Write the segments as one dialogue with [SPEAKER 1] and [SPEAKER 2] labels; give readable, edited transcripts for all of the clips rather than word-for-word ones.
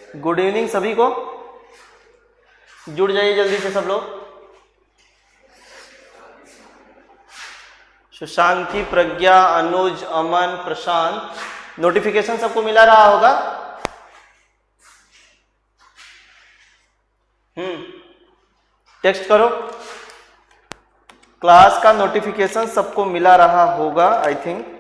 [SPEAKER 1] Good evening सभी को, जुड़ जाइए जल्दी से सब लोग। सुशांकी, प्रज्ञा, अनुज, अमन, प्रशांत, नोटिफिकेशन सबको मिला रहा होगा। टेक्स्ट करो, क्लास का नोटिफिकेशन सबको मिला रहा होगा आई थिंक।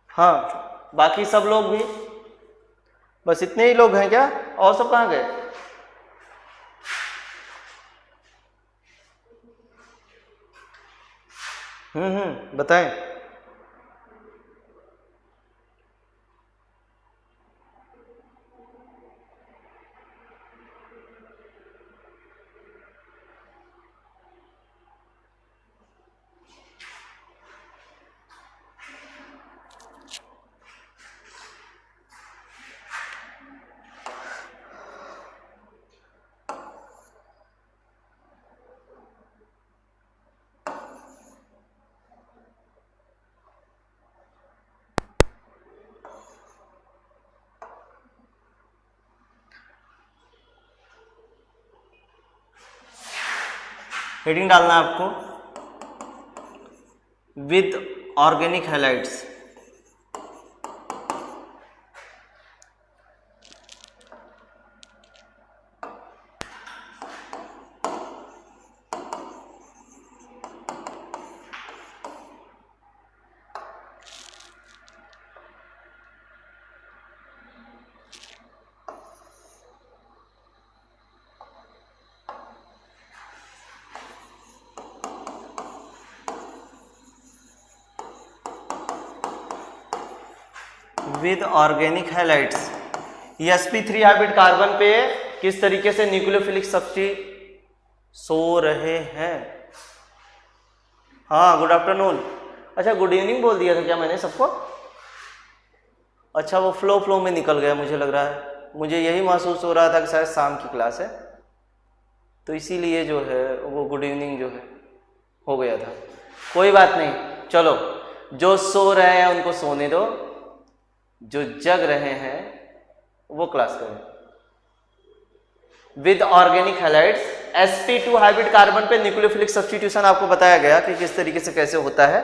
[SPEAKER 1] हाँ, बाकी सब लोग भी, बस इतने ही लोग हैं क्या? और सब कहाँ गए? बताएं। हेडिंग डालना है आपको, with organic halides. With organic halides, sp3 hybrid carbon पे किस तरीके से न्यूक्लियोफिलिक सब्स्टिट्यूट सो रहे हैं। हाँ, गुड आफ्टरनून। अच्छा, गुड इवनिंग बोल दिया था क्या मैंने सबको? अच्छा, वो फ्लो में निकल गया, मुझे लग रहा है, मुझे यही महसूस हो रहा था कि शायद शाम की क्लास है, तो इसीलिए जो है वो गुड इवनिंग जो है हो गया था। कोई बात नहीं, चलो, जो सो रहे हैं उनको सोने दो, जो जग रहे हैं वो क्लास करें। With organic halides, sp2 hybrid carbon पे न्यूक्लियोफिलिक सब्स्टिट्यूशन आपको बताया गया कि किस तरीके से कैसे होता है।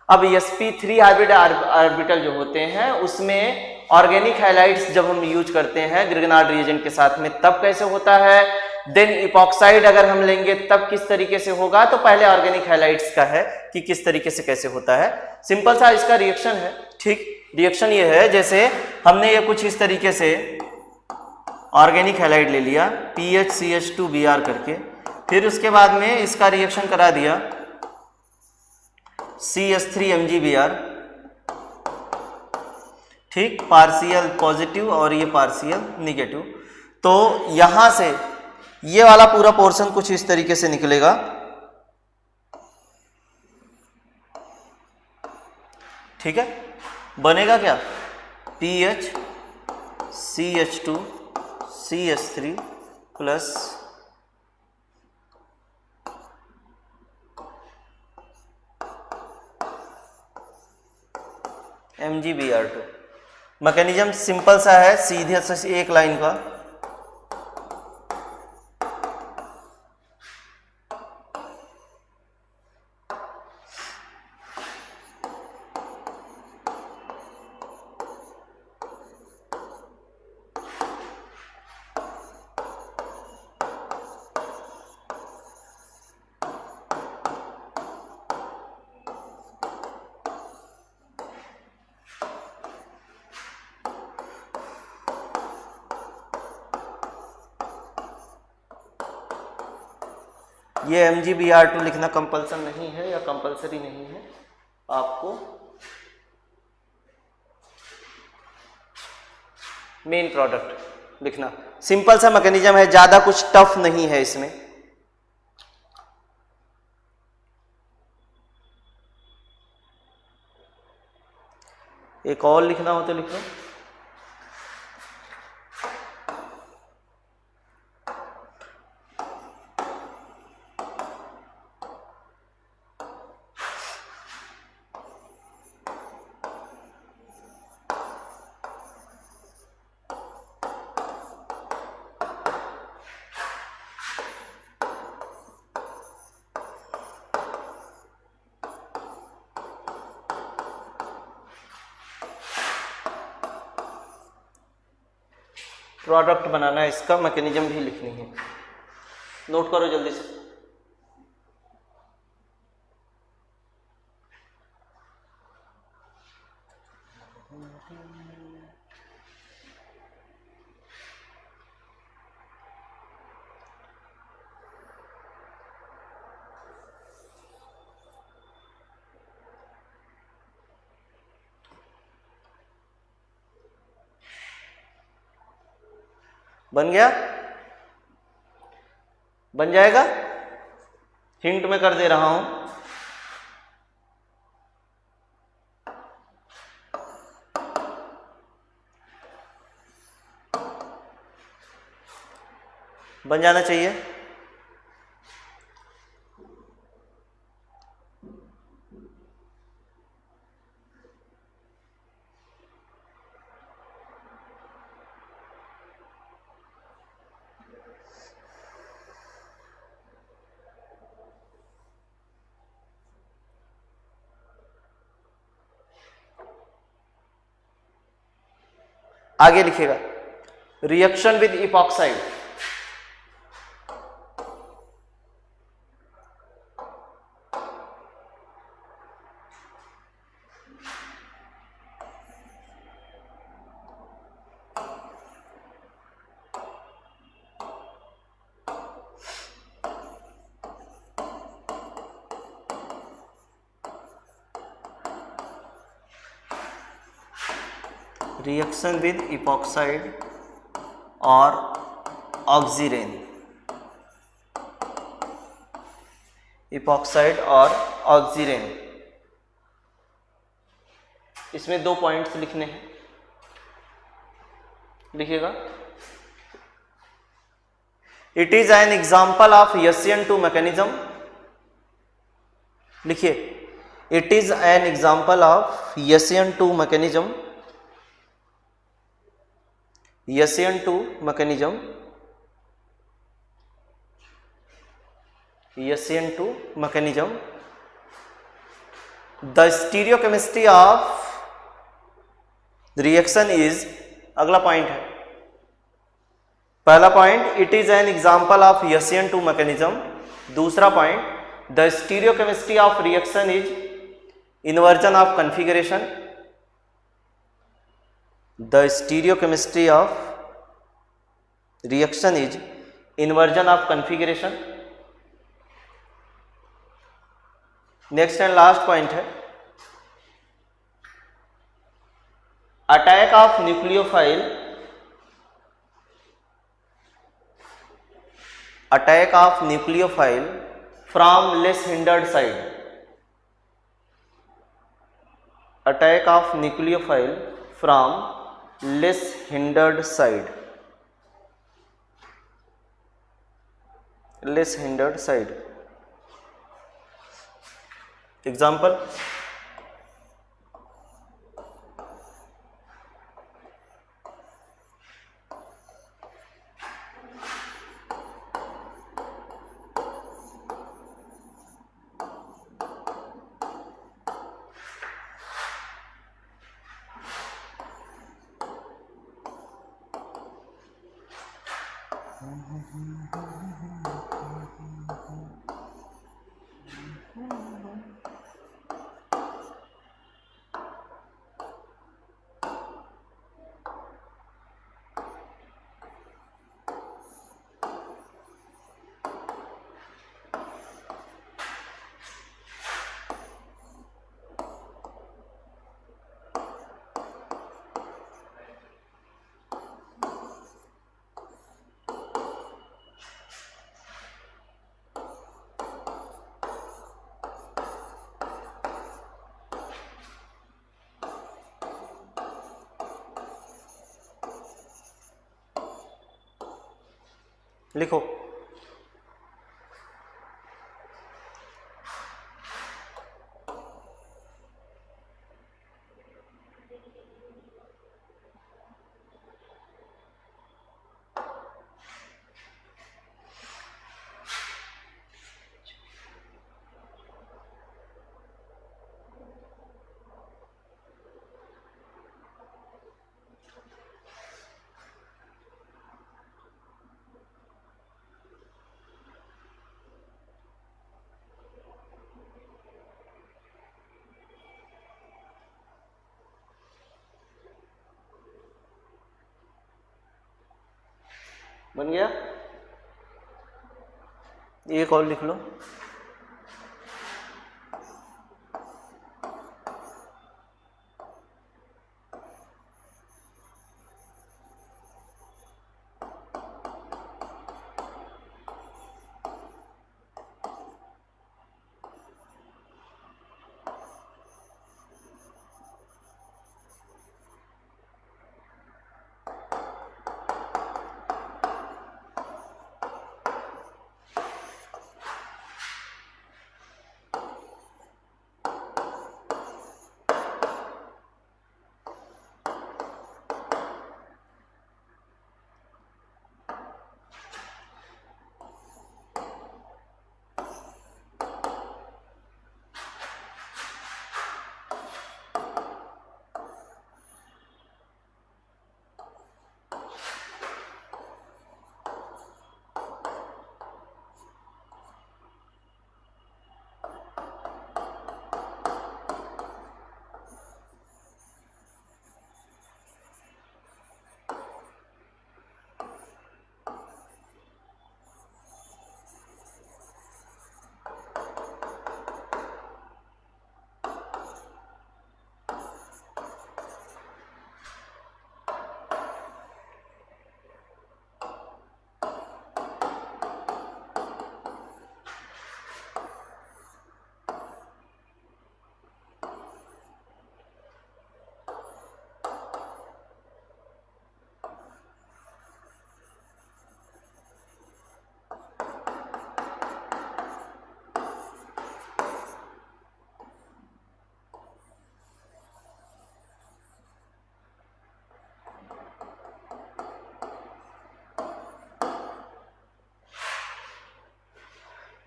[SPEAKER 1] अब sp3 हाइब्रिड ऑर्बिटल जो होते हैं उसमें ऑर्गेनिक हैलाइड्स जब हम यूज करते हैं ग्रिगनार्ड रिएजेंट के साथ में तब कैसे होता है, देन इपॉक्साइड अगर हम लेंगे तब किस तरीके से होगा। तो पहले ऑर्गेनिक हैलाइड्स का है कि किस तरीके से कैसे होता है, सिंपल सा इसका रिएक्शन है। ठीक, रिएक्शन ये है, जैसे हमने ये कुछ इस तरीके से ऑर्गेनिक हैलाइड ले लिया PHCH2Br करके, फिर उसके बाद में इसका रिएक्शन करा दिया CH3MgBr, ठीक, पार्शियल पॉजिटिव और ये पार्शियल निगेटिव। तो यहां से ये वाला पूरा पोर्शन कुछ इस तरीके से निकलेगा। ठीक है, बनेगा क्या, PHCH2CH3 plus MgBr2। Mechanism simple सा है, सीधे से एक लाइन का। ये MgBr2 लिखना कंपल्सन नहीं है या कंपल्सरी नहीं है, आपको मेन प्रोडक्ट लिखना। सिंपल सा मैकेनिज्म है, ज्यादा कुछ टफ नहीं है इसमें। एक और लिखना हो तो लिख लो। प्रोडक्ट बनाना है, इसका मैकेनिज्म भी लिखनी है, नोट करो जल्दी से। बन गया? बन जाएगा? हिंट में कर दे रहा हूं। बन जाना चाहिए। आगे लिखेगा reaction with epoxide. Reaction with epoxide और ऑक्सीरेन, इपॉक्साइड और ऑक्सीरेन, इसमें 2 पॉइंट्स लिखने हैं, लिखिएगा। It is an example of SN2 mechanism. लिखिए, it is an example of SN2 mechanism, SN2 mechanism, SN2 mechanism. The stereochemistry of the reaction is, अगला point है, पहला point it is an example of SN2 mechanism, दूसरा point the stereochemistry of reaction is inversion of configuration, the stereochemistry of reaction is inversion of configuration. Next and last point है attack of nucleophile, attack of nucleophile from less hindered side, attack of nucleophile from less hindered side, less hindered side. Example, लिखो। बन गया? एक और लिख लो।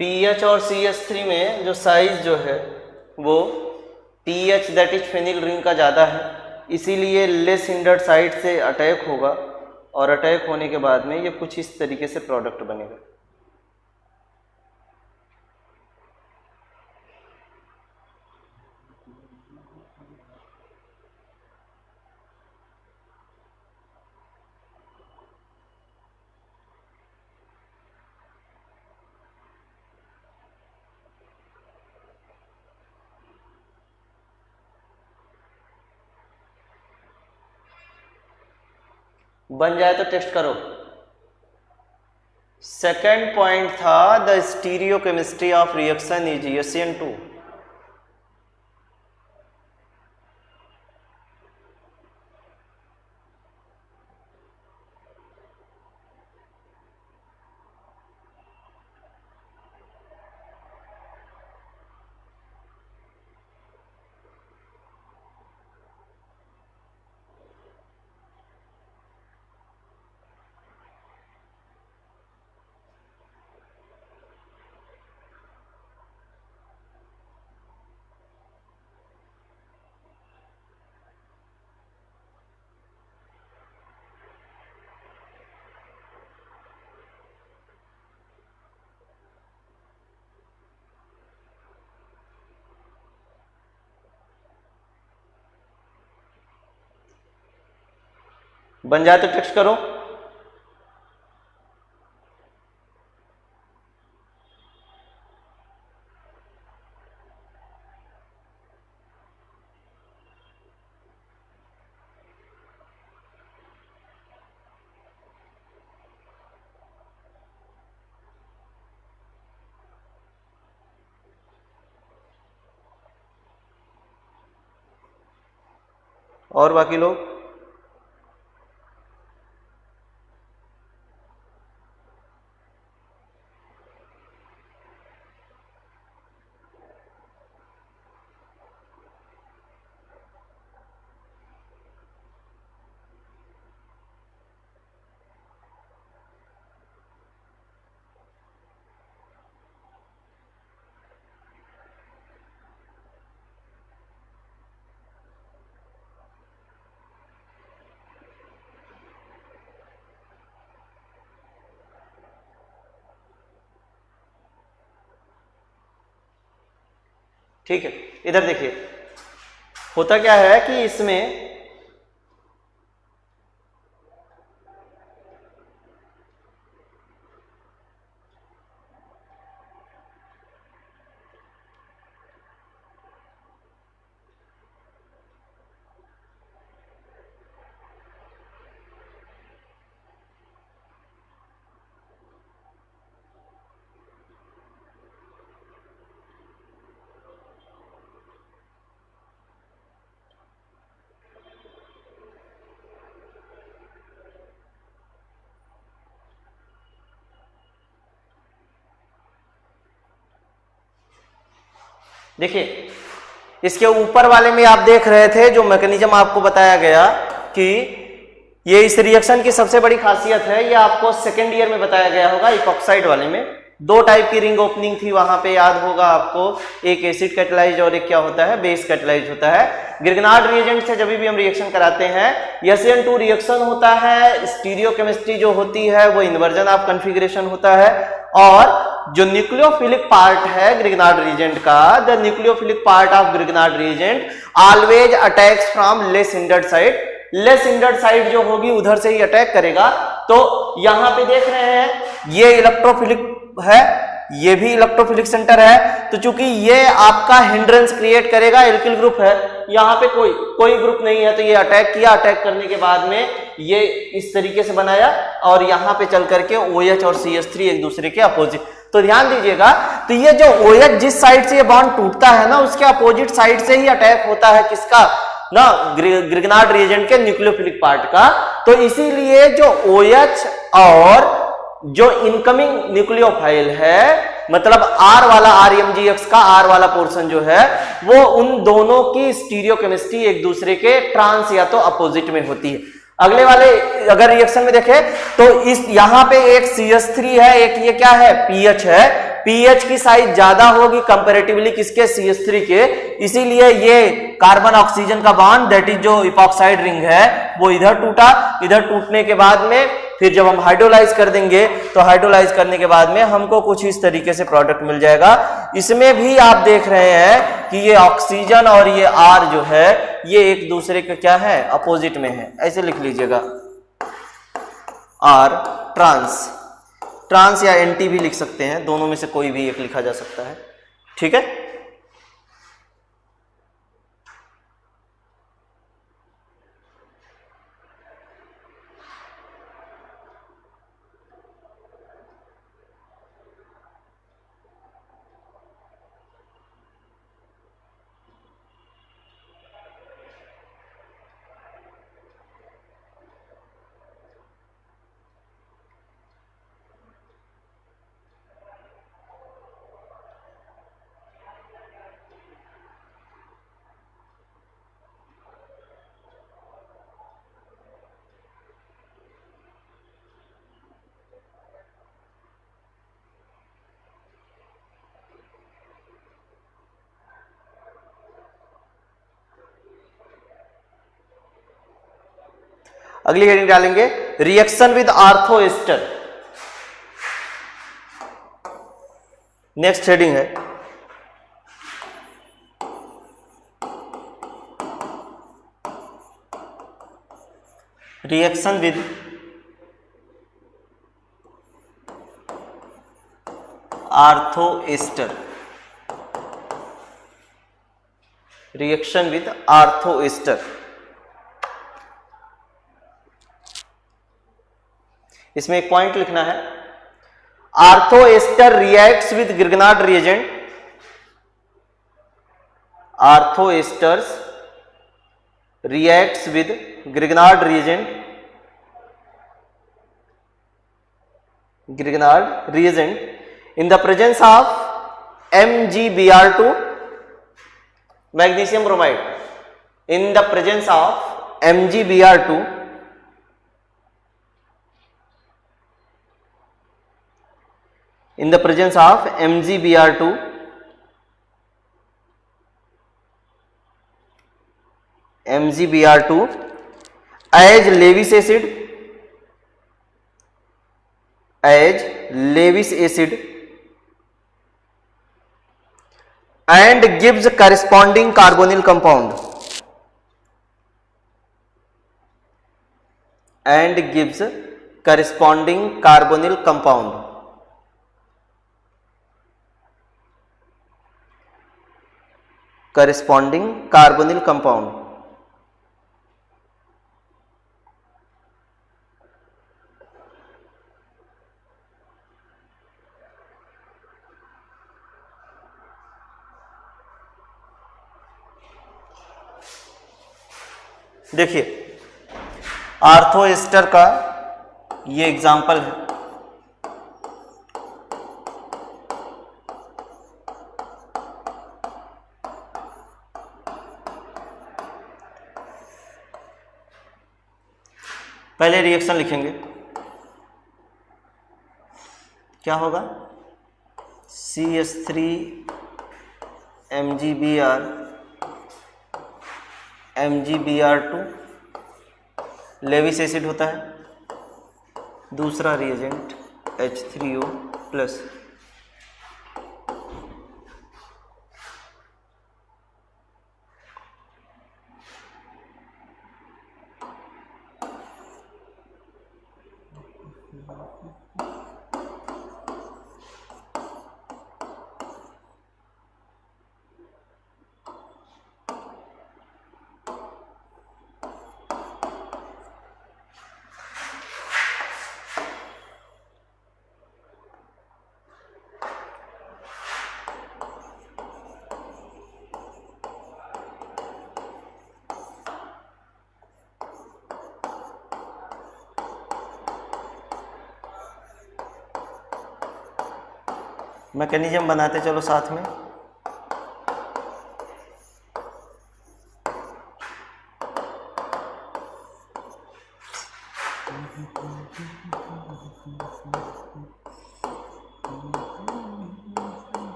[SPEAKER 1] PH और CH3 में जो साइज जो है वो PH that is phenyl ring का ज़्यादा है, इसीलिए लेस हिंडर्ड साइड से अटैक होगा और अटैक होने के बाद में ये कुछ इस तरीके से प्रोडक्ट बनेगा। बन जाए तो टेस्ट करो। सेकंड पॉइंट था the stereochemistry of reaction is SN2। बन जाए तो टेस्ट करो। और बाकी लोग ठीक है, इधर देखिए होता क्या है कि इसमें देखिए इसके ऊपर वाले में आप देख रहे थे जो मैकेनिज्म आपको बताया गया कि ये इस रिएक्शन की सबसे बड़ी खासियत है, ये आपको सेकेंड ईयर में बताया गया होगा। इपॉक्साइड वाले में दो टाइप की रिंग ओपनिंग थी, वहां पे याद होगा आपको, एक एसिड कैटालाइज और एक क्या होता है, बेस कैटालाइज होता है। ग्रिग्नार्ड रिएजेंट से जब भी हम रिएक्शन कराते हैं SN2 रिएक्शन होता है, स्टीरियोकेमिस्ट्री जो होती है वो इन्वर्जन ऑफ कॉन्फ़िगरेशन होता है, और जो न्यूक्लियोफिलिक पार्ट है ग्रिग्नार्ड रिएजेंट का, the nucleophilic part of Grignard reagent always attacks from less hindered side. Less hindered side जो होगी उधर से ही अटैक करेगा। तो यहां पे देख रहे हैं ये इलेक्ट्रोफिलिक है, ये भी इलेक्ट्रोफिलिक सेंटर है, तो चूंकि ये आपका हिंड्रेंस क्रिएट करेगा, एल्किल ग्रुप है, यहाँ पे कोई ग्रुप नहीं है, तो ये अटैक किया, अटैक करने के बाद में ये इस तरीके से बनाया और यहाँ पे चल करके OH और CH3 एक दूसरे के अपोजिट। तो ध्यान दीजिएगा, तो ये जो OH जिस साइड से ये बॉन्ड टूटता है ना, उसके अपोजिट साइड से ही अटैक होता है किसका ना, ग्रिग्नार्ड रिएजेंट के न्यूक्लियोफिलिक पार्ट का। तो इसीलिए जो OH और जो इनकमिंग न्यूक्लियोफाइल है, मतलब R वाला RMGX का R वाला पोर्शन जो है, वो उन दोनों की स्टीरियोकेमिस्ट्री एक दूसरे के ट्रांस या तो अपोजिट में होती है। अगले वाले अगर रिएक्शन में देखें तो इस यहां पे एक CH3 है, एक ये क्या है, PH है। PH की साइज ज्यादा होगी कंपैरेटिवली किसके, CH3 के, इसीलिए ये कार्बन ऑक्सीजन का बॉन्ड दैट इज जो इपॉक्साइड रिंग है वो इधर टूटा। इधर टूटने के बाद में फिर जब हम हाइड्रोलाइज कर देंगे तो हाइड्रोलाइज करने के बाद में हमको कुछ इस तरीके से प्रोडक्ट मिल जाएगा। इसमें भी आप देख रहे हैं कि ये ऑक्सीजन और ये R जो है ये एक दूसरे के क्या है, अपोजिट में है। ऐसे लिख लीजिएगा, R ट्रांस या एंटी भी लिख सकते हैं, दोनों में से कोई भी एक लिखा जा सकता है। ठीक है, अगली हेडिंग डालेंगे reaction with ortho ester. Next heading है reaction with ortho ester. Reaction with ortho ester, इसमें एक पॉइंट लिखना है, ortho ester reacts with Grignard reagent. Ortho esters reacts with Grignard reagent in the presence of MgBr2 magnesium bromide, in the presence of MgBr2 in the presence of MgBr2 as Lewis acid and gives corresponding carbonyl compound, and gives corresponding carbonyl compound. Corresponding carbonyl compound. देखिए ortho ester का ये example है। पहले reaction लिखेंगे, क्या होगा, CH3 MgBr MgBr2 Lewis acid होता है, दूसरा रिएजेंट H3O प्लस। मैकेनिज्म बनाते चलो साथ में।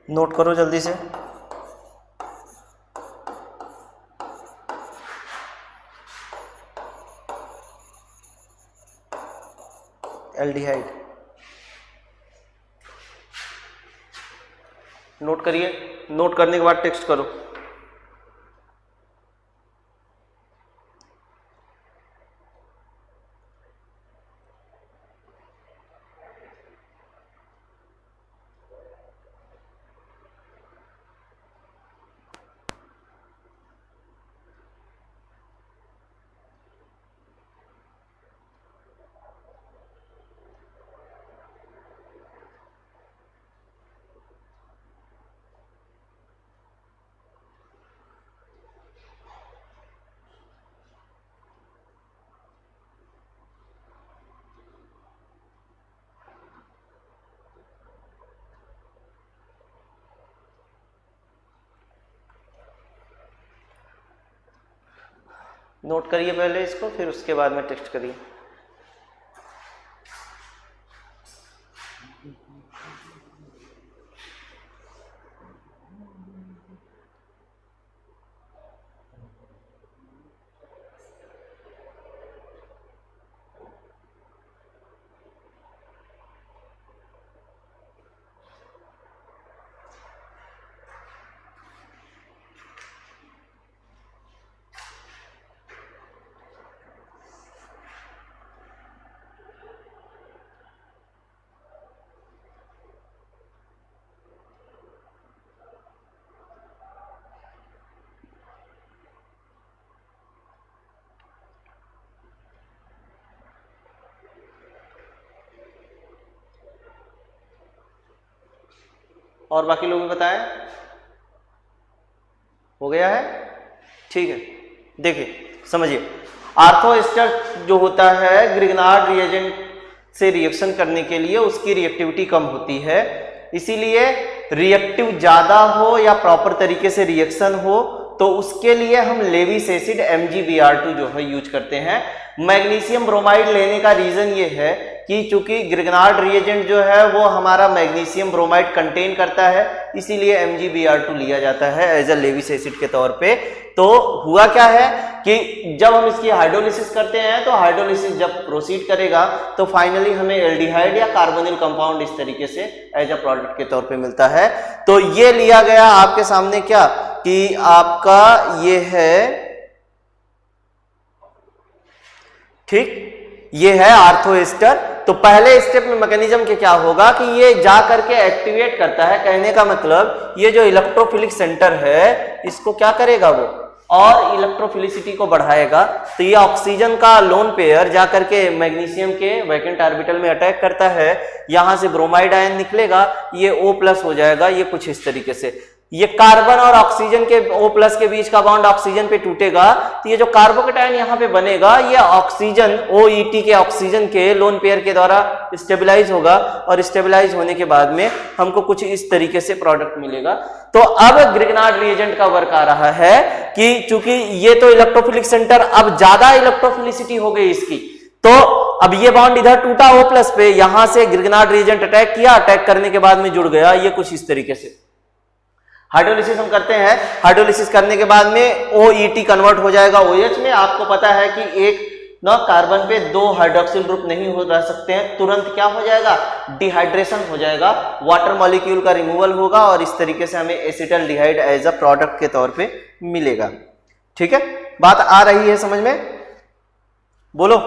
[SPEAKER 1] नोट करो जल्दी से। एल्डिहाइड नोट करिए, नोट करने के बाद टेक्स्ट करो। नोट करिए पहले इसको, फिर उसके बाद में टेक्स्ट करिए। और बाकी लोग भी बताएं, हो गया है? ठीक है, देखिए समझिए, आर्थो एस्टर जो होता है ग्रिग्नार्ड रिएजेंट से रिएक्शन करने के लिए उसकी रिएक्टिविटी कम होती है, इसीलिए रिएक्टिव ज्यादा हो या प्रॉपर तरीके से रिएक्शन हो तो उसके लिए हम लेविस एसिड MgBr2 जो है यूज करते हैं। मैग्नीशियम ब्रोमाइड लेने का रीजन ये है कि चूंकि ग्रिग्नार्ड रिएजेंट जो है वो हमारा मैग्नीशियम ब्रोमाइड कंटेन करता है, इसीलिए MgBr2 लिया जाता है एज अ लेविस एसिड के तौर पे। तो हुआ क्या है कि जब हम इसकी हाइड्रोलिसिस करते हैं तो हाइड्रोलिसिस जब प्रोसीड करेगा तो फाइनली हमें एल्डिहाइड या कार्बोनिल कंपाउंड इस तरीके से एज अ प्रोडक्ट के तौर पे मिलता है। तो ये लिया गया आपके सामने क्या कि आपका ये है, ठीक, ये है आर्थो एस्टर। तो पहले स्टेप में मैकेनिज्म के क्या होगा कि ये जा करके एक्टिवेट करता है, कहने का मतलब ये जो इलेक्ट्रोफिलिक सेंटर है इसको क्या करेगा वो, और इलेक्ट्रोफिलिसिटी को बढ़ाएगा। तो ये ऑक्सीजन का लोन पेयर जा करके मैग्नीशियम के वैकेंट ऑर्बिटल में अटैक करता है, यहां से ब्रोमाइड आयन निकलेगा, ये O+ हो जाएगा, ये कुछ इस तरीके से। ये कार्बन और ऑक्सीजन के O+ के बीच का बॉन्ड ऑक्सीजन पे टूटेगा, तो ये जो कार्बोकेटायन यहाँ पे बनेगा ये ऑक्सीजन OET के ऑक्सीजन के लोन पेयर के द्वारा स्टेबलाइज होगा, और स्टेबलाइज होने के बाद में हमको कुछ इस तरीके से प्रोडक्ट मिलेगा। तो अब ग्रिग्नार्ड रिएजेंट का वर्क आ रहा है कि चूंकि ये तो इलेक्ट्रोफिलिक सेंटर, अब ज्यादा इलेक्ट्रोफिलिसिटी हो गई इसकी, तो अब ये बॉन्ड इधर टूटा O+ पे, यहां से ग्रिग्नार्ड रिएजेंट अटैक किया, अटैक करने के बाद में जुड़ गया, ये कुछ इस तरीके से। हाइड्रोलिसिस हम करते हैं, हाइड्रोलिसिस करने के बाद में OET कन्वर्ट हो जाएगा OH में। आपको पता है कि एक ना कार्बन पे 2 हाइड्रोक्सिल ग्रुप नहीं हो रह सकते हैं, तुरंत क्या हो जाएगा, डिहाइड्रेशन हो जाएगा, वाटर मॉलिक्यूल का रिमूवल होगा और इस तरीके से हमें एसिटल्डिहाइड एज अ प्रोडक्ट के तौर पे मिलेगा। ठीक है, बात आ रही है समझ में? बोलो।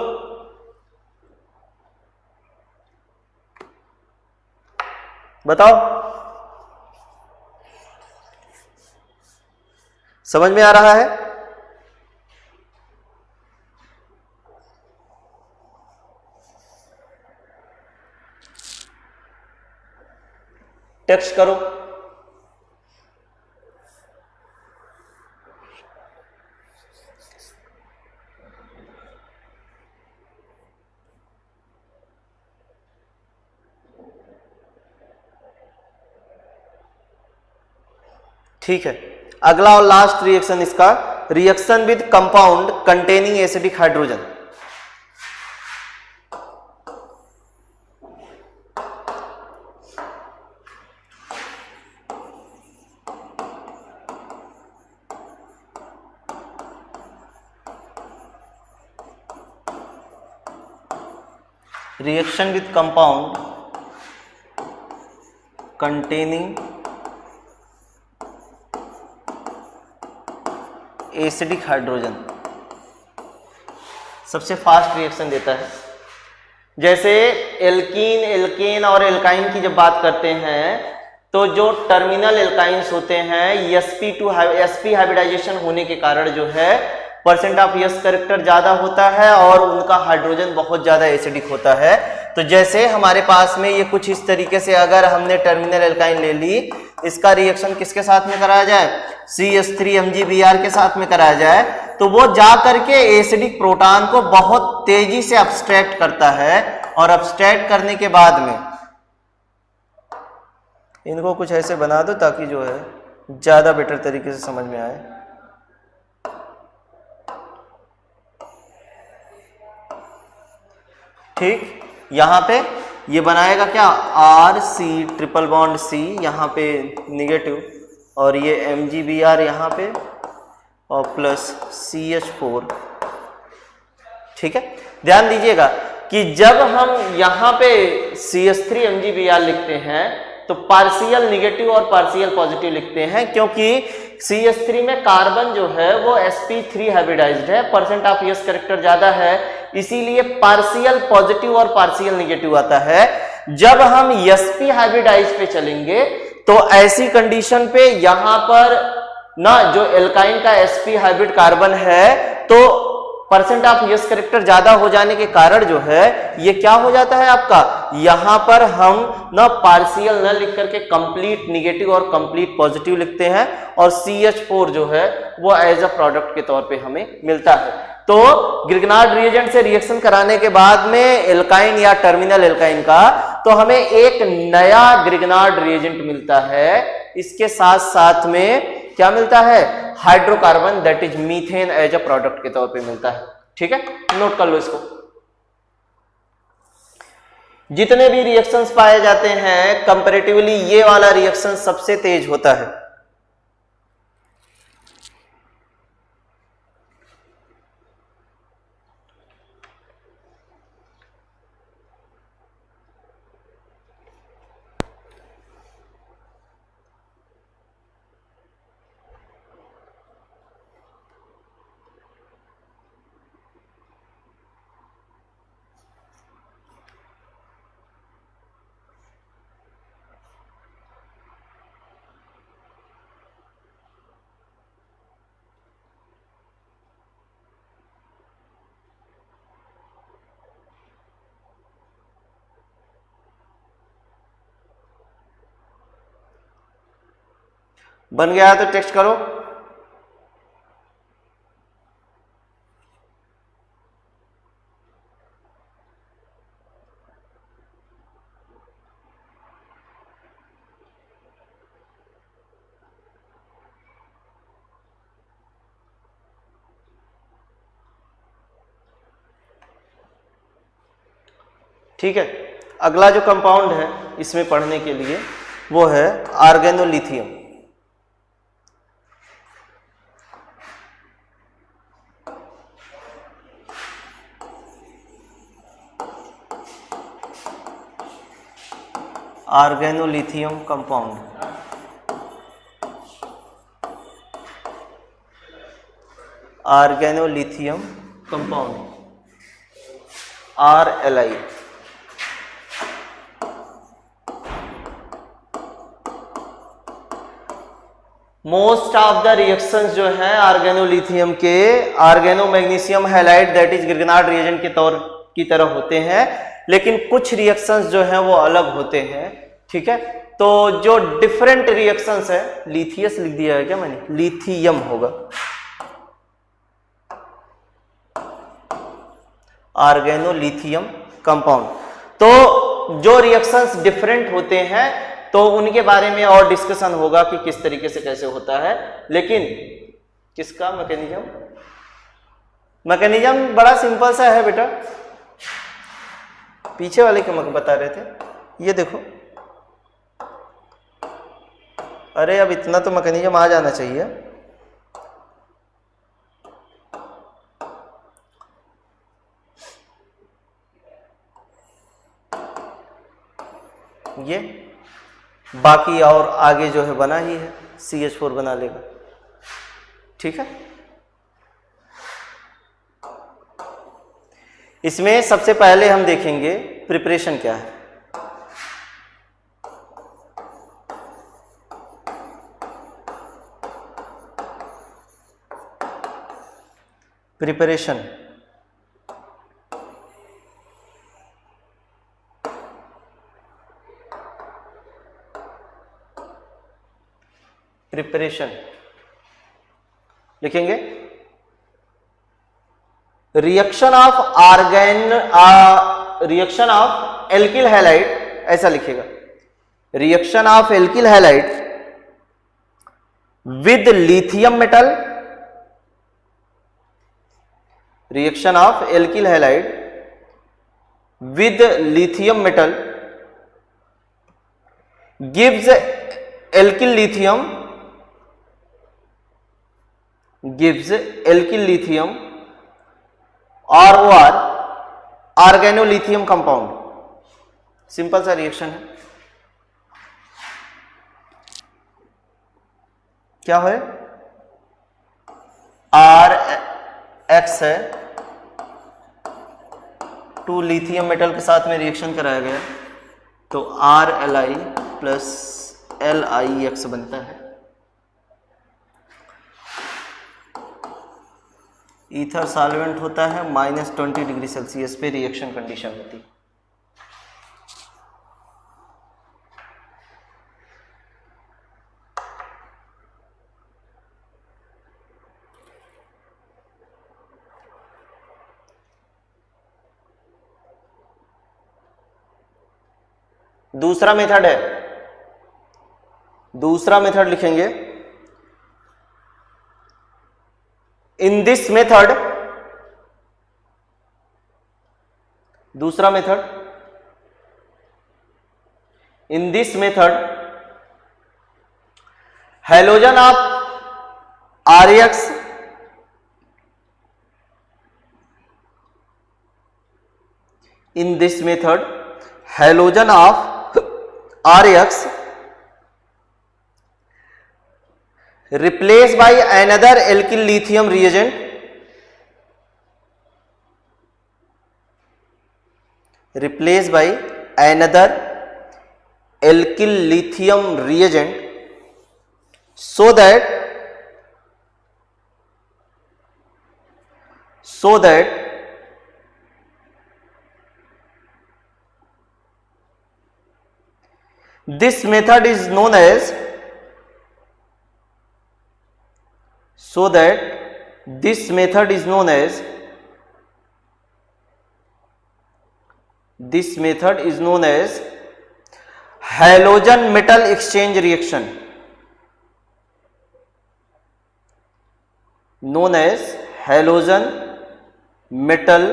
[SPEAKER 1] बताओ, समझ में आ रहा है? टेक्स्ट करो। ठीक है, अगला और लास्ट रिएक्शन इसका, reaction with compound containing acidic hydrogen. Reaction with compound containing acidic hydrogen सबसे फास्ट रिएक्शन देता है। जैसे एल्कीन, एल्केन और एल्काइन की जब बात करते हैं तो जो टर्मिनल एल्काइंस होते हैं sp हाइब्रिडाइजेशन होने के कारण जो है परसेंट ऑफ यस कैरेक्टर ज्यादा होता है और उनका हाइड्रोजन बहुत ज्यादा एसिडिक होता है। तो जैसे हमारे पास में ये कुछ इस तरीके से अगर हमने टर्मिनल एल्काइन ले ली, इसका रिएक्शन किसके साथ में कराया जाए, CH3MgBr के साथ में कराया जाए, तो वो जा करके एसिडिक प्रोटॉन को बहुत तेजी से अब्स्ट्रैक्ट करता है, और अब्स्ट्रैक्ट करने के बाद में इनको कुछ ऐसे बना दो ताकि जो है ज्यादा बेटर तरीके से समझ में आए। ठीक, यहाँ पे ये बनाएगा क्या, R C triple bond C, यहाँ पे निगेटिव, और ये MgBr यहाँ पे, और प्लस CH4। ठीक है, ध्यान दीजिएगा कि जब हम यहाँ पे CH3 MgBr लिखते हैं तो पार्शियल निगेटिव और पार्शियल पॉजिटिव लिखते हैं, क्योंकि CH3 में कार्बन जो है वो sp3 हाइब्रिडाइज्ड है, परसेंट ऑफ यस कैरेक्टर ज्यादा है, इसीलिए पार्शियल पॉजिटिव और पार्शियल निगेटिव आता है। जब हम sp हाइब्रिडाइज पे चलेंगे तो ऐसी कंडीशन पे यहां पर ना जो एल्काइन का sp हाइब्रिड कार्बन है तो परसेंट ऑफ यस कैरेक्टर ज्यादा हो जाने के कारण जो है ये क्या हो जाता है आपका, यहां पर हम ना पार्शियल न लिख करके कंप्लीट निगेटिव और कंप्लीट पॉजिटिव लिखते हैं, और CH4 जो है वो एज अ प्रोडक्ट के तौर पे हमें मिलता है। तो ग्रिग्नार्ड रिएजेंट से रिएक्शन कराने के बाद में एल्काइन या टर्मिनल एल्काइन का तो हमें एक नया ग्रिग्नार्ड रिएजेंट मिलता है, इसके साथ साथ में क्या मिलता है, hydrocarbon that is methane as a product के तौर पे मिलता है। ठीक है, नोट कर लो इसको। जितने भी रिएक्शंस पाए जाते हैं कंपैरेटिवली ये वाला रिएक्शन सबसे तेज होता है। बन गया है तो टेक्स्ट करो। ठीक है, अगला जो कंपाउंड है इसमें पढ़ने के लिए वो है organolithium. Organolithium compound, organolithium compound RLI। Most of the reactions जो है आर्गेनोलिथियम के organo magnesium halide that is Grignard reagent के तौर की तरह होते हैं, लेकिन कुछ रिएक्शंस जो हैं वो अलग होते हैं। ठीक है, तो जो डिफरेंट रिएक्शंस है, लिथियस लिख दिया है क्या मैंने, लिथियम होगा, आर्गेनोलिथियम कंपाउंड। तो जो रिएक्शंस डिफरेंट होते हैं तो उनके बारे में और डिस्कशन होगा कि किस तरीके से कैसे होता है, लेकिन किसका मैकेनिज्म बड़ा सिंपल सा है बेटा। पीछे वाले के बता रहे थे, ये देखो, अरे अब इतना तो मैकेनिज्म आ जाना चाहिए। ये बाकी और आगे जो है बना ही है, CH4 बना लेगा। ठीक है, इसमें सबसे पहले हम देखेंगे प्रिपरेशन क्या है। प्रिपरेशन प्रिपरेशन लिखेंगे, रिएक्शन ऑफ एल्किल हैलाइड, ऐसा लिखेगा, reaction of alkyl halide with lithium metal, reaction of alkyl halide with lithium metal gives alkyl lithium ROR organolithium compound. Simple सा रिएक्शन है। क्या है? RX है, 2 लिथियम मेटल के साथ में रिएक्शन कराया गया तो RLi प्लस LiX बनता है। ईथर सॉल्वेंट होता है, -20 डिग्री सेल्सियस पे रिएक्शन कंडीशन होती है। दूसरा मेथड है, दूसरा मेथड लिखेंगे। इन दिस मेथड, दूसरा method, in this method halogen of RX in this method halogen of RX replaced by another alkyl lithium reagent, replaced by another alkyl lithium reagent so that this method is known as, this method is known as halogen metal exchange reaction, known as halogen metal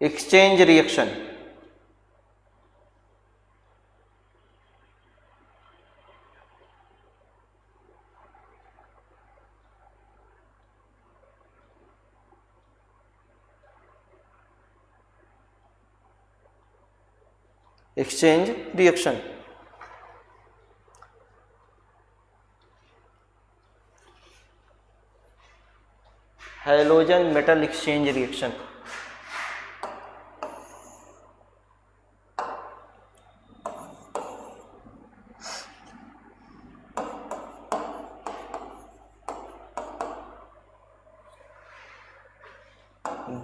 [SPEAKER 1] exchange reaction। Exchange reaction. Halogen metal exchange reaction.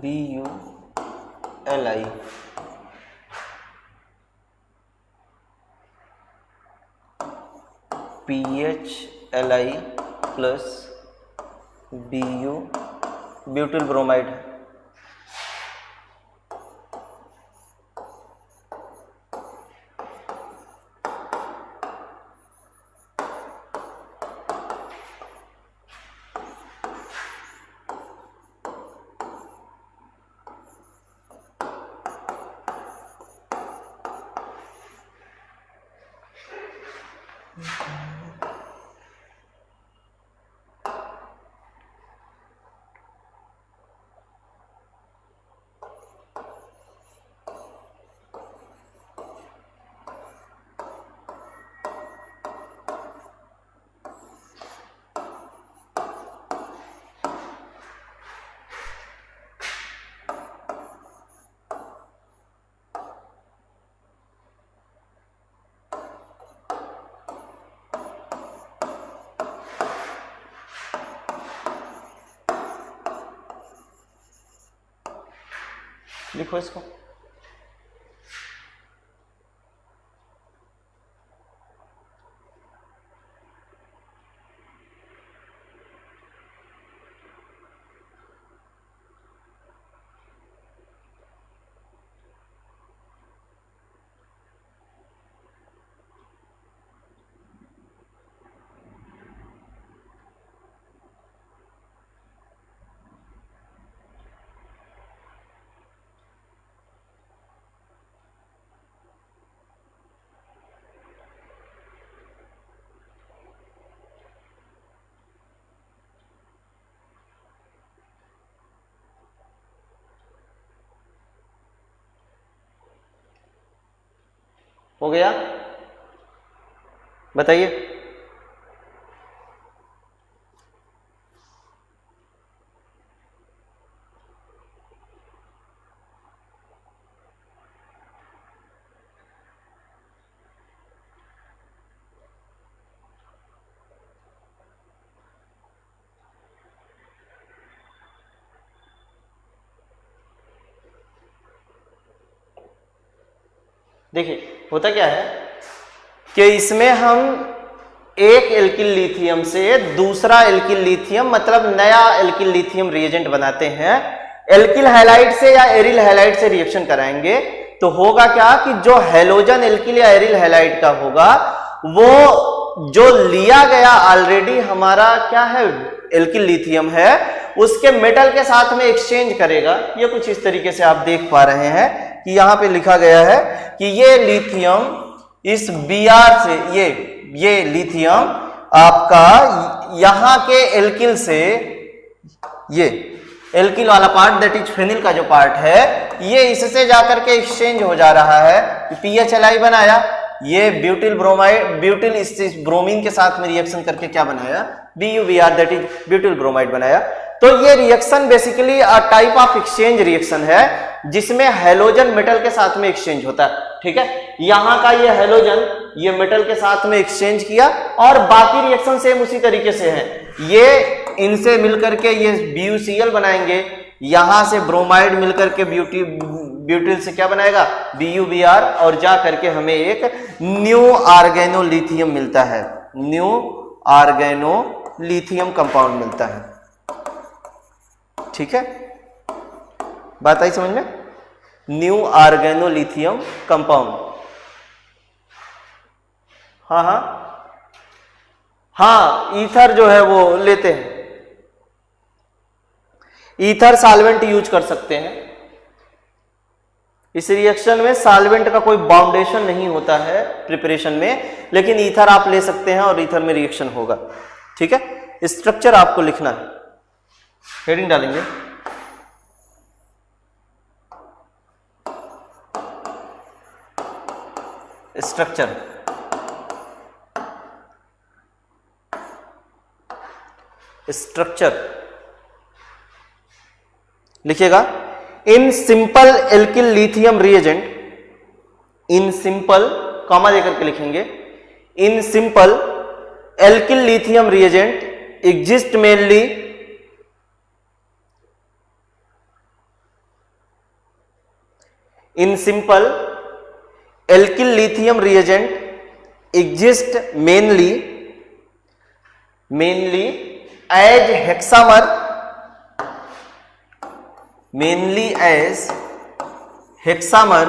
[SPEAKER 1] BuLi PHLi plus Bu butyl bromide है। लिखो इसको। हो गया? बताइए। देखिए होता क्या है कि इसमें हम एक एल्किल लिथियम से दूसरा एल्किल लिथियम मतलब नया एल्किल लिथियम रिएजेंट बनाते हैं। एल्किल हैलाइड से या एरिल हैलाइड से रिएक्शन कराएंगे तो होगा क्या कि जो हैलोजन एल्किल या एरिल हैलाइड का होगा वो जो लिया गया ऑलरेडी हमारा क्या है एल्किल लिथियम है उसके मेटल के साथ में एक्सचेंज करेगा। ये कुछ इस तरीके से आप देख पा रहे हैं कि यहां पे लिखा गया है कि ये लिथियम इस Br से ये लिथियम आपका यहां के एल्किल से ये एल्किल वाला पार्ट दैट इज फेनिल का जो पार्ट है ये इससे जाकर के एक्सचेंज हो जा रहा है। PHLi बनाया, ये ब्यूटिल ब्रोमाइड ब्यूटिल इस ब्रोमीन के साथ में रिएक्शन करके क्या बनाया BuBr that is butyl bromide बनाया। तो ये reaction basically a type of exchange reaction है जिसमें हैलोजन मेटल के साथ में एक्सचेंज होता है। ठीक है, यहां का ये हैलोजन ये मेटल के साथ में एक्सचेंज किया और बाकी रिएक्शन सेम उसी तरीके से है। ये इनसे मिलकर के ये BuCl बनाएंगे, यहां से ब्रोमाइड मिलकर के ब्यूटिल से क्या बनाएगा BuBr और जा करके हमें एक न्यू ऑर्गेनोलिथियम मिलता है, न्यू ऑर्गेनोलिथियम कंपाउंड मिलता है। ठीक है, बात आई समझ में? New organolithium compound. हाँ, ईथर जो है वो लेते हैं, ईथर सॉल्वेंट यूज कर सकते हैं। इस रिएक्शन में सॉल्वेंट का कोई बाउंडेशन नहीं होता है प्रिपरेशन में, लेकिन ईथर आप ले सकते हैं और ईथर में रिएक्शन होगा। ठीक है, स्ट्रक्चर आपको लिखना है, हेडिंग डालेंगे स्ट्रक्चर। स्ट्रक्चर लिखिएगा, in simple alkyl lithium reagent, in simple comma देकर के लिखेंगे, in simple alkyl lithium reagent exist mainly in simple alkyl lithium reagent exist mainly as hexamer, mainly as hexamer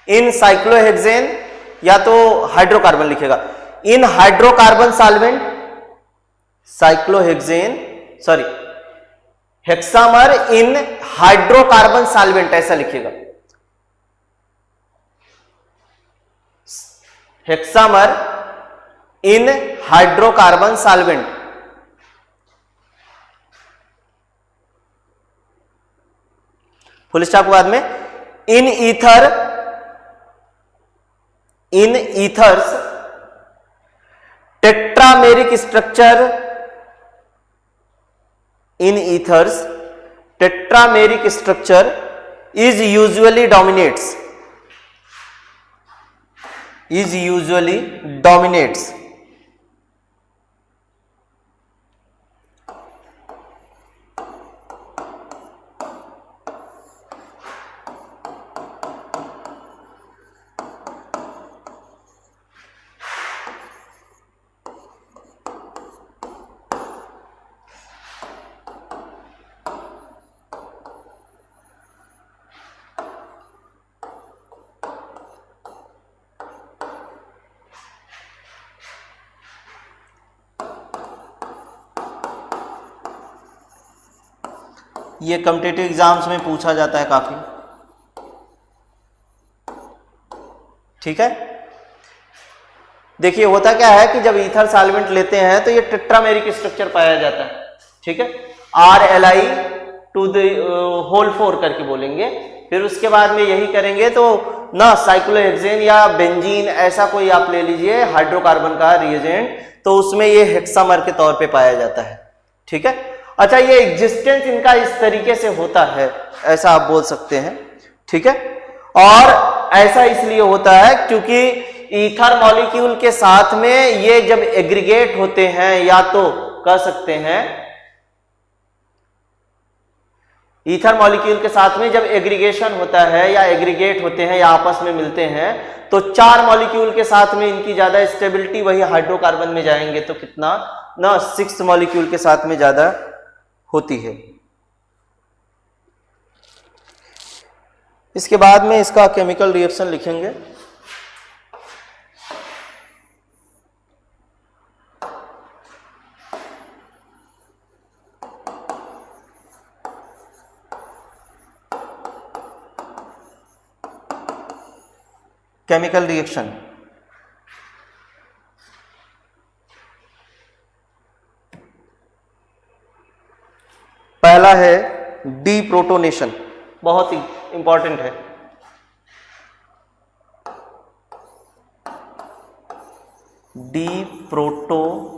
[SPEAKER 1] in cyclohexane या तो hydrocarbon लिखेगा, in hydrocarbon solvent cyclohexane sorry hexamer in hydrocarbon solvent ऐसा लिखेगा, hexamer in hydrocarbon solvent. Full stop के बाद में in ethers tetrameric structure, in ethers tetrameric structure is usually dominates ये competitive exams में पूछा जाता है काफी। ठीक है, देखिए होता क्या है कि जब ईथर सॉल्वेंट लेते हैं तो ये टेट्रामेरिक स्ट्रक्चर पाया जाता है। ठीक है, RLi टू द होल 4 करके बोलेंगे, फिर उसके बाद में यही करेंगे तो ना साइक्लोहेक्सेन या बेंजीन ऐसा कोई आप ले लीजिए हाइड्रोकार्बन का रिएजेंट, तो उसमें ये हेक्सामर के तौर पे पाया जाता है। ठीक है, अच्छा ये एग्जिस्टेंस इनका इस तरीके से होता है, ऐसा आप बोल सकते हैं। ठीक है, और ऐसा इसलिए होता है क्योंकि ईथर मॉलिक्यूल के साथ में ये जब एग्रीगेट होते हैं, या तो कह सकते हैं ईथर मॉलिक्यूल के साथ में जब एग्रीगेशन होता है या एग्रीगेट होते हैं या आपस में मिलते हैं, तो 4 मॉलिक्यूल के साथ में इनकी ज्यादा स्टेबिलिटी, वही हाइड्रोकार्बन में जाएंगे तो कितना ना 6 मॉलिक्यूल के साथ में ज्यादा होती है। इसके बाद में इसका केमिकल रिएक्शन लिखेंगे। केमिकल रिएक्शन पहला है डीप्रोटोनेशन, बहुत ही इंपॉर्टेंट है। डीप्रोटोनेशन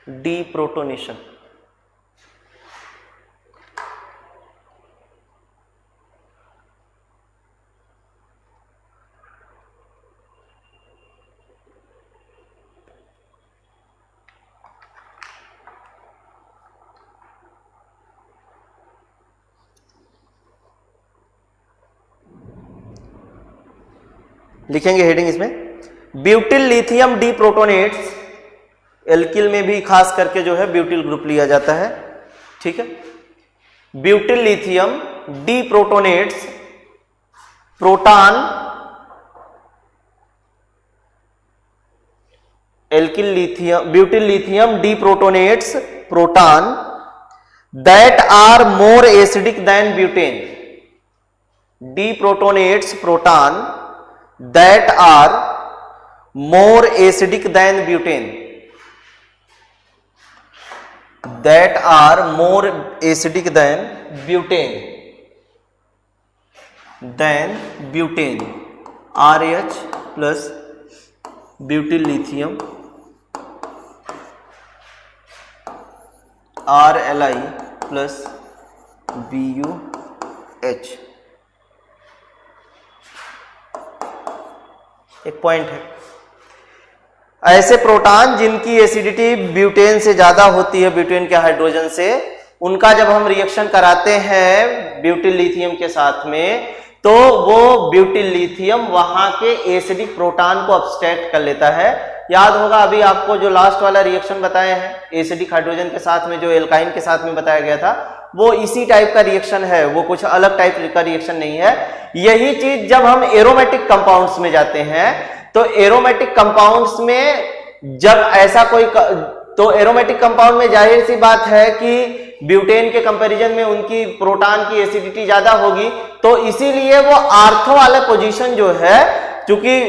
[SPEAKER 1] डीप्रोटोनेशन लिखेंगे हेडिंग इसमें, ब्यूटिल लिथियम डीप्रोटोनेट्स, एल्किल में भी खास करके जो है ब्यूटिल ग्रुप लिया जाता है। ठीक है, butyl lithium deprotonates proton alkyl lithium butyl lithium deprotonates proton that are more acidic than butane, deprotonates proton that are more acidic than butane, that are more acidic than butane RH plus butyl lithium RLi plus BuH। एक point है, ऐसे proton जिनकी acidity butane से ज्यादा होती है, butane के hydrogen से, उनका जब हम रिएक्शन कराते हैं ब्यूटिल लिथियम के साथ में, तो वो ब्यूटिल लिथियम वहां के एसिडिक प्रोटॉन को अब्स्ट्रैक्ट कर लेता है। याद होगा अभी आपको जो लास्ट वाला रिएक्शन बताया है एसिडिक हाइड्रोजन के साथ में, जो एल्काइन के साथ में बताया गया था, वो इसी टाइप का रिएक्शन है, वो कुछ अलग टाइप का रिएक्शन नहीं है। यही चीज जब हम एरोमेटिक कंपाउंड्स में जाते हैं, तो एरोमेटिक कंपाउंड्स में जब ऐसा कोई तो एरोमेटिक कंपाउंड में जाहिर सी बात है कि ब्यूटेन के कंपैरिजन में उनकी प्रोटॉन की एसिडिटी ज्यादा होगी, तो इसीलिए वो आर्थो वाला पोजीशन जो है, क्योंकि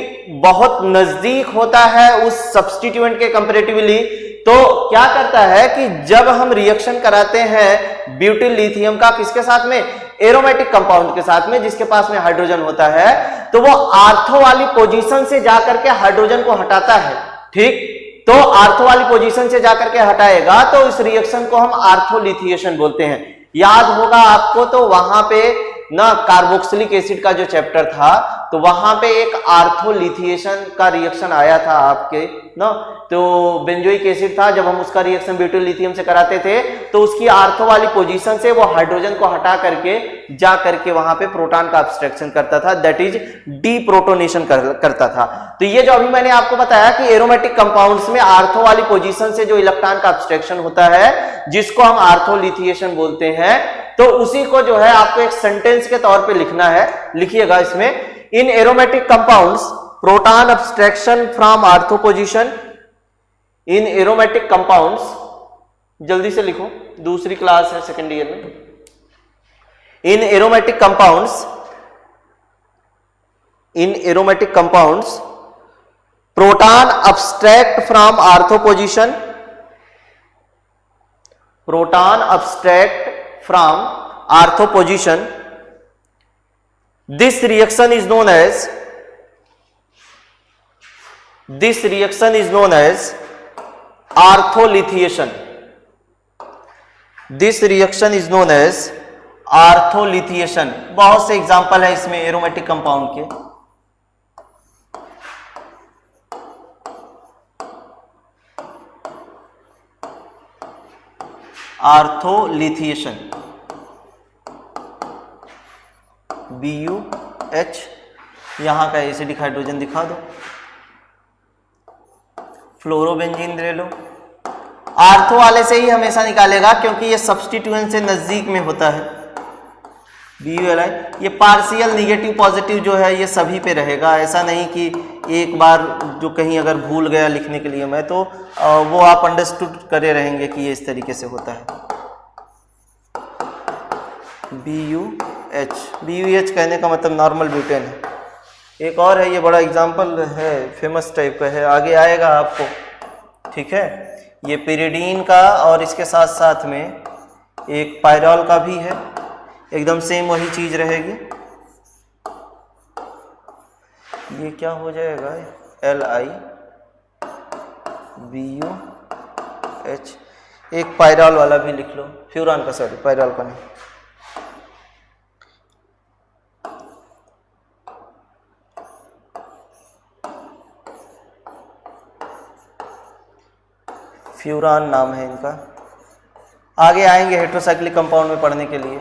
[SPEAKER 1] बहुत नजदीक होता है उस सब्स्टिट्यूएंट के कंपैरेटिवली, तो क्या करता है कि जब हम रिएक्शन कराते हैं ब्यूटिल लिथियम का किसके साथ में, एरोमेटिक कंपाउंड के साथ में जिसके पास में हाइड्रोजन होता है, तो वो आर्थो वाली पोजीशन से जाकर के हाइड्रोजन को हटाता है। ठीक, तो आर्थो वाली पोजीशन से जाकर के हटाएगा, तो इस रिएक्शन को हम आर्थोलिथिएशन बोलते हैं। याद होगा आपको, तो वहां पे ना कार्बोक्सिलिक एसिड का जो चैप्टर था, तो वहां पे एक आर्थोलिथिएशन का रिएक्शन आया था आपके ना, तो बेंजोइक एसिड था, जब हम उसका रिएक्शन ब्यूटिल लिथियम से कराते थे, तो उसकी आर्थो वाली पोजीशन से वो हाइड्रोजन को हटा करके जा करके वहां पे प्रोटॉन का अब्स्ट्रैक्शन करता था, दैट इज डीप्रोटोनेशन करता था। तो ये जो अभी मैंने आपको बताया कि एरोमेटिक कंपाउंड्स में आर्थो वाली पोजीशन से जो इलेक्ट्रॉन का अब्स्ट्रैक्शन होता है, जिसको हम आर्थोलिथिएशन बोलते हैं, तो उसी को जो है आपको एक सेंटेंस के तौर पे लिखना है। लिखिएगा इसमें, in aromatic compounds proton abstraction from ortho position, in aromatic compounds, जल्दी से लिखो, दूसरी क्लास है सेकेंड ईयर में। In aromatic compounds proton abstract from ortho position, proton abstract from ortho position. This reaction is known as ortholithiation. This reaction is known as ortholithiation. बहुत से example है इसमें एरोमेटिक कंपाउंड के. ऑर्थोलिथिएशन, BuH, यहां का acidic hydrogen दिखा दो, fluorobenzene ले लो. आर्थो वाले से ही हमेशा निकालेगा क्योंकि ये सब्स्टिट्यूएंट से नजदीक में होता है. BuLi, ये पार्शियल निगेटिव पॉजिटिव जो है ये सभी पे रहेगा. ऐसा नहीं कि एक बार जो कहीं अगर भूल गया लिखने के लिए मैं, तो वो आप अंडरस्टूड करे रहेंगे कि ये इस तरीके से होता है. BuH कहने का मतलब नॉर्मल ब्यूटेन है. एक और है, ये बड़ा एग्जाम्पल है, फेमस टाइप का है, आगे आएगा आपको. ठीक है, ये पिरिडीन का और इसके साथ साथ में एक पायरॉल का भी है, एकदम सेम वही चीज रहेगी. ये क्या हो जाएगा, LiBuH. एक पायरॉल वाला भी लिख लो, फ्यूरान का, सॉरी पायरॉल का नहीं. फ्यूरान नाम है इनका. आगे आएंगे हेट्रोसाइक्लिक कंपाउंड में पढ़ने के लिए,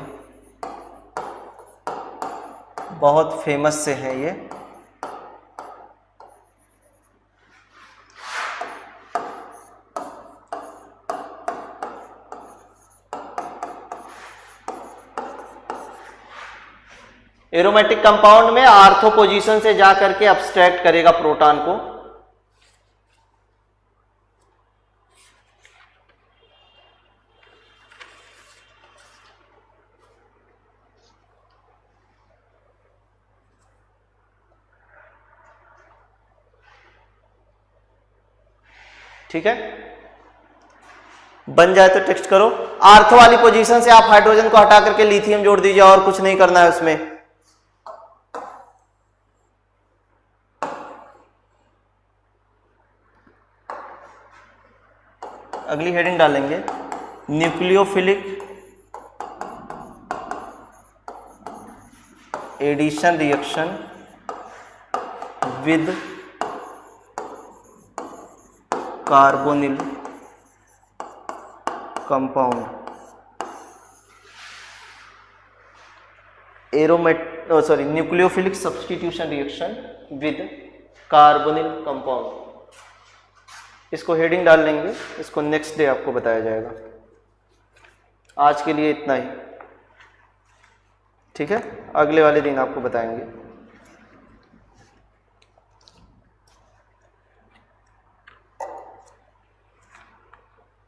[SPEAKER 1] बहुत फेमस से है ये. एरोमेटिक कंपाउंड में आर्थो पोजीशन से जा करके अब्स्ट्रैक्ट करेगा प्रोटॉन को. ठीक है, बन जाए तो टेक्स्ट करो. आर्थो वाली पोजीशन से आप हाइड्रोजन को हटा करके लिथियम जोड़ दीजिए, और कुछ नहीं करना है उसमें. अगली हेडिंग डालेंगे, nucleophilic addition reaction with carbonyl compound. Nucleophilic substitution reaction with carbonyl compound. इसको हेडिंग डाल लेंगे, इसको नेक्स्ट डे आपको बताया जाएगा. आज के लिए इतना ही. ठीक है, अगले वाले दिन आपको बताएंगे.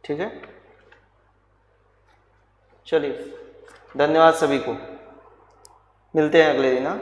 [SPEAKER 1] ठीक है, चलिए, धन्यवाद सभी को. मिलते हैं अगले दिन. हाँ.